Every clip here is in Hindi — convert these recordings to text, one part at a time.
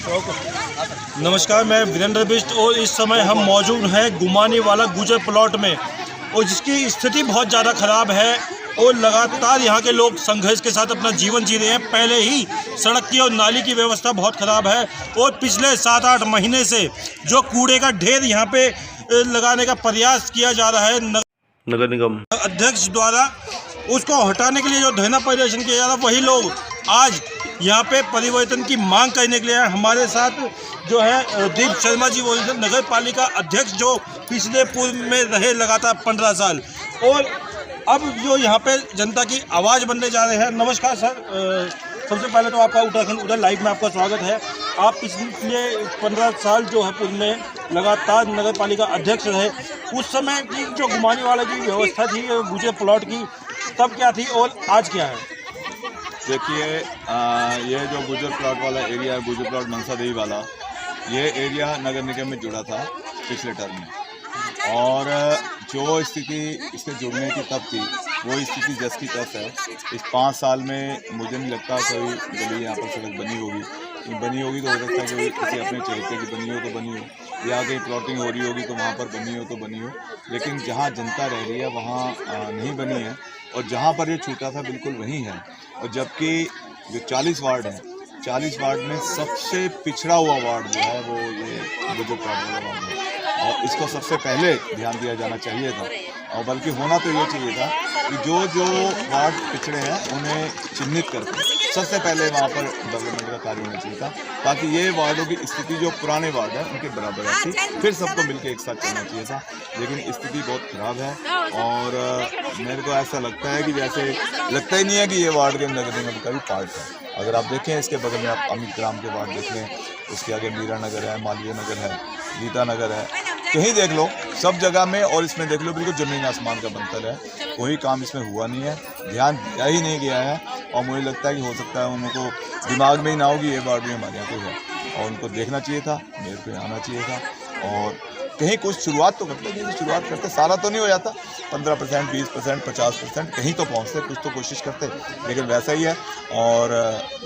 नमस्कार, मैं वीरेंद्र बिष्ट और इस समय हम मौजूद हैं गुमानी वाला गुजर प्लॉट में, और जिसकी स्थिति बहुत ज़्यादा ख़राब है और लगातार यहाँ के लोग संघर्ष के साथ अपना जीवन जी रहे हैं। पहले ही सड़क की और नाली की व्यवस्था बहुत ख़राब है और पिछले 7-8 महीने से जो कूड़े का ढेर यहाँ पे लगाने का प्रयास किया जा रहा है नगर निगम अध्यक्ष द्वारा, उसको हटाने के लिए जो धरना प्रदर्शन किया जा रहा है, वही लोग आज यहाँ पे परिवर्तन की मांग करने के लिए हमारे साथ जो है दीप शर्मा जी, वो नगर पालिका अध्यक्ष जो पिछले पूर्व में रहे लगातार 15 साल, और अब जो यहाँ पे जनता की आवाज़ बनने जा रहे हैं। नमस्कार सर, सबसे पहले तो आपका उत्तराखंड उधर लाइव में आपका स्वागत है। आप पिछले 15 साल जो है पूर्व में लगातार नगर पालिका अध्यक्ष रहे। उस समय की जो गुमानी वाला की व्यवस्था थी गुजर प्लॉट की, तब क्या थी और आज क्या है? देखिए, ये जो गुजर प्लॉट वाला एरिया है, गुजर प्लॉट मनसा देवी वाला, ये एरिया नगर निगम में जुड़ा था पिछले टर्म में, और जो स्थिति इसके जुड़ने की तब थी वो स्थिति जस की तस है। इस 5 साल में मुझे नहीं लगता कोई गली यहाँ पर सड़क बनी होगी तो हो सकता है कोई किसी अपने चहेते की बनी हो तो बनी हो, या कहीं प्लॉटिंग हो रही होगी तो वहाँ पर बनी हो तो बनी हो, लेकिन जहाँ जनता रह रही है वहाँ नहीं बनी है। और जहाँ पर ये छूटा था बिल्कुल वहीं है। और जबकि जो 40 वार्ड हैं, 40 वार्ड में सबसे पिछड़ा हुआ वार्ड जो है वो ये गुजर प्लॉट वाला वार्ड है, और इसको सबसे पहले ध्यान दिया जाना चाहिए था। और बल्कि होना तो ये चाहिए था कि जो वार्ड पिछड़े हैं उन्हें चिन्हित करके सबसे पहले वहाँ पर डेवलपमेंट का कार्य होना चाहिए था, ताकि ये वार्डों की स्थिति जो पुराने वार्ड है उनके बराबर आती, फिर सबको मिलकर एक साथ चलना चाहिए था। लेकिन स्थिति बहुत ख़राब है, और मेरे को ऐसा लगता है कि जैसे लगता ही नहीं है कि ये वार्ड के नगर निगम का भी पार्ट है। अगर आप देखें इसके बगल में आप अमित ग्राम के वार्ड देख लें, उसके आगे मीरा नगर है, मालवीय नगर है, गीता नगर है, कहीं देख लो सब जगह में, और इसमें देख लो बिल्कुल ज़मीन आसमान का बंतर है। कोई काम इसमें हुआ नहीं है, ध्यान दिया ही नहीं गया है, और मुझे लगता है कि हो सकता है उनको दिमाग में ही ना होगी ये वार्ड भी हमारे यहाँ पे है, और उनको देखना चाहिए था, मेरे को आना चाहिए था, और कहीं कुछ शुरुआत तो करते, जैसे शुरुआत करते, सारा तो नहीं हो जाता, 15%, 20%, 50% कहीं तो पहुँचते, कुछ तो कोशिश करते, लेकिन वैसा ही है। और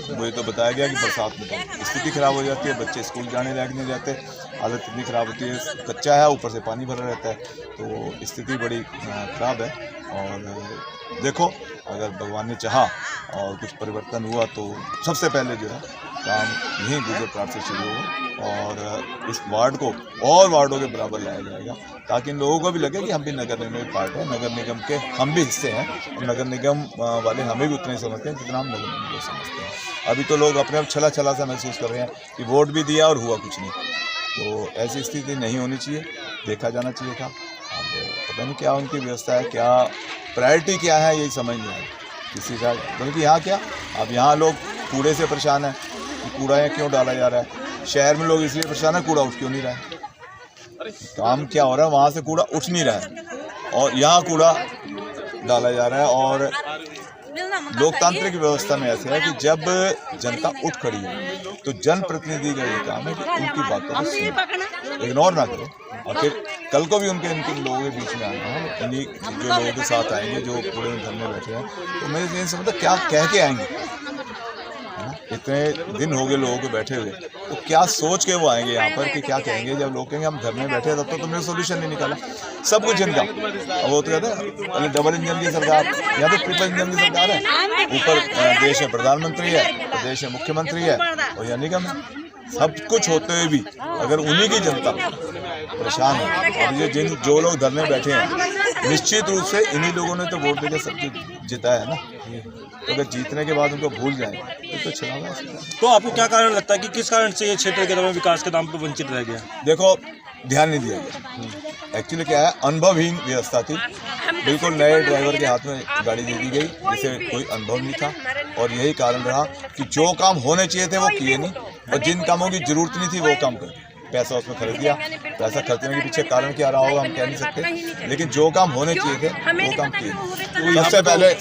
मुझे तो बताया गया कि बरसात में स्थिति ख़राब हो जाती है, बच्चे स्कूल जाने लायक नहीं जाते, हालत इतनी ख़राब होती है, कच्चा है, ऊपर से पानी भरा रहता है, तो स्थिति बड़ी ख़राब है। और देखो, अगर भगवान ने चाहा और कुछ परिवर्तन हुआ तो सबसे पहले जो है काम यहीं गुजर प्लॉट से शुरू हो, और इस वार्ड को और वार्डों के बराबर लाया जाएगा, ताकि इन लोगों को भी लगे कि हम भी नगर निगम में पार्ट है, नगर निगम के हम भी हिस्से हैं, और नगर निगम वाले हमें भी उतने ही समझते हैं जितना हम नगर निगम को समझते हैं। अभी तो लोग अपने आप छला सा महसूस कर रहे हैं कि वोट भी दिया और हुआ कुछ नहीं, तो ऐसी स्थिति नहीं होनी चाहिए, देखा जाना चाहिए था। अब पता नहीं क्या उनकी व्यवस्था है, क्या प्रायोरिटी क्या है, यही समझ नहीं आया किसी का। बल्कि यहाँ क्या, अब यहाँ लोग कूड़े से परेशान हैं, कूड़ा यहाँ क्यों डाला जा रहा है, शहर में लोग इसलिए परेशान है कूड़ा उठ क्यों नहीं रहा है, काम क्या हो रहा है, वहाँ से कूड़ा उठ नहीं रहा है और यहाँ कूड़ा डाला जा रहा है। और लोकतांत्रिक व्यवस्था में ऐसे है कि जब जनता उठ खड़ी है तो जनप्रतिनिधि का ये काम है कि उनकी बातों को सुने, इग्नोर ना करें, और फिर कल को भी उनके लोगों के बीच में आना है, इन्हीं जो लोगों के साथ आएंगे जो पूरे धरने बैठे हैं, तो मैं ये समझता क्या कह के आएंगे, इतने दिन हो गए लोगों को बैठे हुए, तो क्या सोच के वो आएंगे यहाँ पर कि क्या कहेंगे। जब लोग कहेंगे हम धरने बैठे तब तो तुमने सोल्यूशन नहीं निकाला, सब कुछ इनका। अब वो तो कहते हैं डबल इंजन की सरकार या तो ट्रिपल इंजन की सरकार है, ऊपर देश में प्रधानमंत्री है, प्रदेश में मुख्यमंत्री है, और या निगम है, सब कुछ होते हुए भी अगर उन्हीं की जनता परेशान है। और ये जो लोग धरने बैठे हैं निश्चित रूप से इन्हीं लोगों ने तो वोट देकर सबको जिताया है ना, तो अगर जीतने के बाद उनको भूल जाए तो चला हुआ। तो आपको क्या कारण लगता है कि किस कारण से ये क्षेत्र के विकास के नाम पर वंचित रह गया? देखो, ध्यान नहीं दिया गया। एक्चुअली क्या है, अनुभवहीन व्यवस्था थी, बिल्कुल नए ड्राइवर के हाथ में गाड़ी दे दी गई जिसे कोई अनुभव नहीं था, और यही कारण रहा कि जो काम होने चाहिए थे वो किए नहीं, और जिन कामों की जरूरत नहीं थी वो काम कर पैसा उसमें खर्च दिया। पैसा खर्चने के पीछे कारण क्या रहा होगा हम कह नहीं सकते, लेकिन जो काम होने चाहिए थे वो काम किए।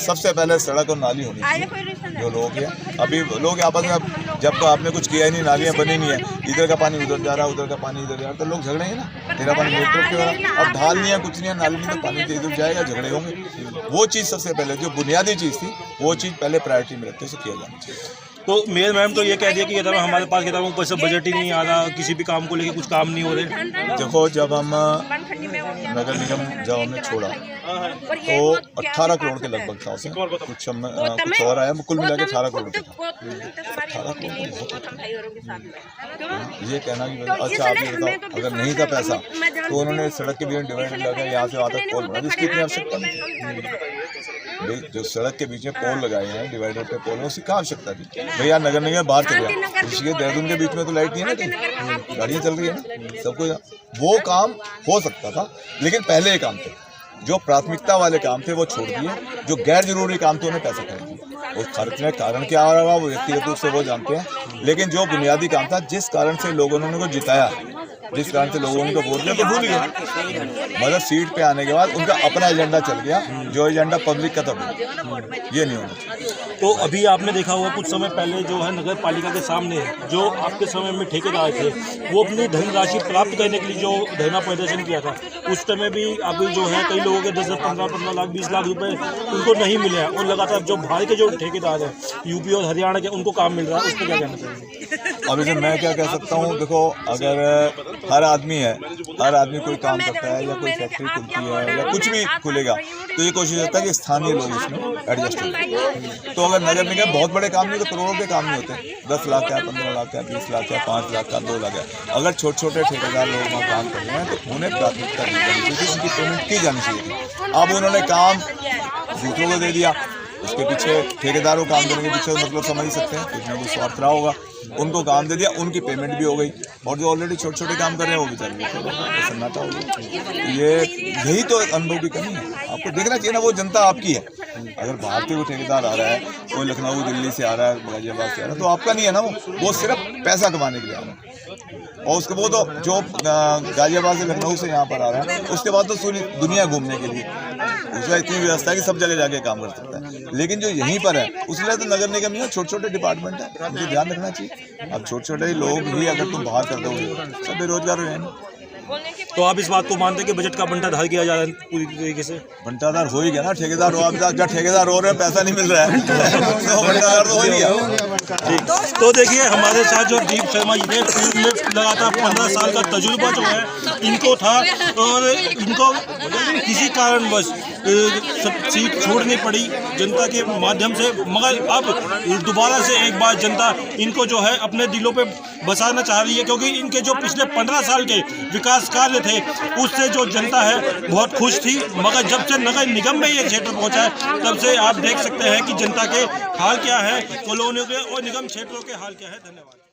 सबसे पहले सड़क और नाली होनी चाहिए जो लोग हैं। अभी लोग आपस में जब आपने कुछ किया ही नहीं, नालियाँ बनी नहीं है, इधर का पानी उधर जा रहा है, उधर का पानी इधर जा रहा है, तो लोग झगड़ेंगे ना, तेरा पानी मेरी तरफ क्यों आ रहा है, अब ढाल नहीं है, कुछ नहीं है, नाली नहीं, तो पानी तो इधर जाएगा, झगड़े होंगे। वो चीज़ सबसे पहले जो बुनियादी चीज़ थी वो चीज़ पहले प्रायोरिटी में रखते उसे किया जाना चाहिए। तो मेयर मैम तो ये कह दिया कि कहता हमारे पास कहता ऊपर से बजट ही नहीं आ रहा, किसी भी काम को लेके कुछ काम नहीं हो रहे। देखो, जब हम नगर निगम जब हमने छोड़ा तो 18 करोड़ के लगभग था उसमें, कुछ और आया, कुल मिला के 18 करोड़ था। 18 करोड़ ये कहना कि अच्छा आप ये बताओ, अगर नहीं था पैसा तो उन्होंने सड़क के बीच डिवाइडर लगा, यहाँ से वहाँ तक पोल बना, जिसकी इतनी आवश्यकता नहीं। भाई जो सड़क के पीछे पोल लगाए हैं, डिवाइडर पे पोल है, उसकी क्या आवश्यकता थी? भैया नगर निगम बाहर चल गया, इसलिए देहरादून के बीच में तो लाइट नहीं है ना, कहीं गाड़ियाँ चल रही है ना, सबको वो काम हो सकता था। लेकिन पहले ये काम थे, जो प्राथमिकता वाले काम थे वो छोड़ दिए, जो गैर जरूरी काम थे उन्हें पैसा खर्च दिया। और खर्चने का कारण क्या आ रहा वो व्यक्तिगत रूप से वो जानते हैं, लेकिन जो बुनियादी काम था, जिस कारण से लोगों ने उनको जिताया, जिस कारण से लोगों ने उनको वोट दिया, तो भूल गए। मतलब सीट पे आने के बाद उनका अपना एजेंडा चल गया, जो एजेंडा पब्लिक का था ये नहीं होना चाहिए। तो अभी आपने देखा होगा कुछ समय पहले जो है नगर पालिका के सामने जो आपके समय में ठेकेदार थे, वो अपनी धनराशि प्राप्त करने के लिए जो धरना प्रदर्शन किया था, उस समय भी अभी जो है कई लोगों के 10-15 लाख 20 लाख रुपए उनको नहीं मिले हैं, और लगातार जो बाहर के जो ठेकेदार हैं यूपी और हरियाणा के, उनको काम मिल रहा है। उस पर क्या कहना चाहिए? अब इसे मैं क्या कह सकता हूँ, देखो अगर हर आदमी है, हर आदमी कोई काम करता है या कोई फैक्ट्री खुलती है या कुछ भी खुलेगा, तो ये कोशिश होता है कि स्थानीय लोग इसमें एडजस्ट हो। तो अगर नगर निगम बहुत बड़े काम नहीं, तो करोड़ों के काम नहीं होते, 10 लाख का, 15 लाख का, 20 लाख का, 5 लाख का, 2 लाख का। अगर छोटे छोटे ठेकेदार लोग वहाँ काम कर रहे हैं तो उन्हें प्राथमिकता दी जानी चाहिए, उनकी पेमेंट की जानी चाहिए। अब उन्होंने काम दूसरों को दे दिया, उसके पीछे ठेकेदारों काम करने के पीछे मतलब समझ ही सकते हैं, कुछ ना कुछ स्वार्थ रहा होगा, उनको काम दे दिया, उनकी पेमेंट भी हो गई, और जो ऑलरेडी छोटे छोटे काम कर रहे हैं वो बेचारे सन्नाटा हो गया। ये यही तो अनुभव की कमी है, आपको देखना चाहिए ना, वो जनता आपकी है। अगर बाहर से वो ठेकेदार आ रहा है, कोई लखनऊ दिल्ली से आ रहा है, गाजियाबाद से आ रहा है, तो आपका नहीं है ना, वो सिर्फ पैसा कमाने के लिए आ रहा है। और उसके वो तो जो गाजियाबाद से लखनऊ से यहाँ पर आ रहा है, उसके बाद तो पूरी दुनिया घूमने के लिए उसका इतनी व्यवस्था है कि सब जगह जाके काम कर सकता है। लेकिन जो यहीं पर है उसलिए तो नगर निगम में छोटे छोटे डिपार्टमेंट है, उनको ध्यान रखना चाहिए। अब छोटे छोटे लोग ही अगर तुम बाहर कर दोगे सब बेरोजगार हो जाएंगे। तो आप इस बात को मानते हैं कि बजट का बंटाधार किया जा रहा है पूरी तरीके से? बंटाधार हो ही गया ना, ठेकेदार हो, आप जब ठेकेदार हो रहे हैं पैसा नहीं मिल रहा है तो बंटाधार तो हो ही गया। ठीक, तो देखिए हमारे साथ जो दीप शर्मा जी थे, फील्ड में लगातार 15 साल का तजुर्बा जो है इनको था, और इनको किसी कारणवश सीट छोड़नी पड़ी जनता के माध्यम से, मगर अब दोबारा से एक बार जनता इनको जो है अपने दिलों पे बसाना चाह रही है, क्योंकि इनके जो पिछले 15 साल के विकास कार्य थे उससे जो जनता है बहुत खुश थी। मगर जब से नगर निगम में ये क्षेत्र पहुंचा है तब से आप देख सकते हैं कि जनता के हाल क्या है, कॉलोनियों के और निगम क्षेत्रों के हाल क्या है। धन्यवाद।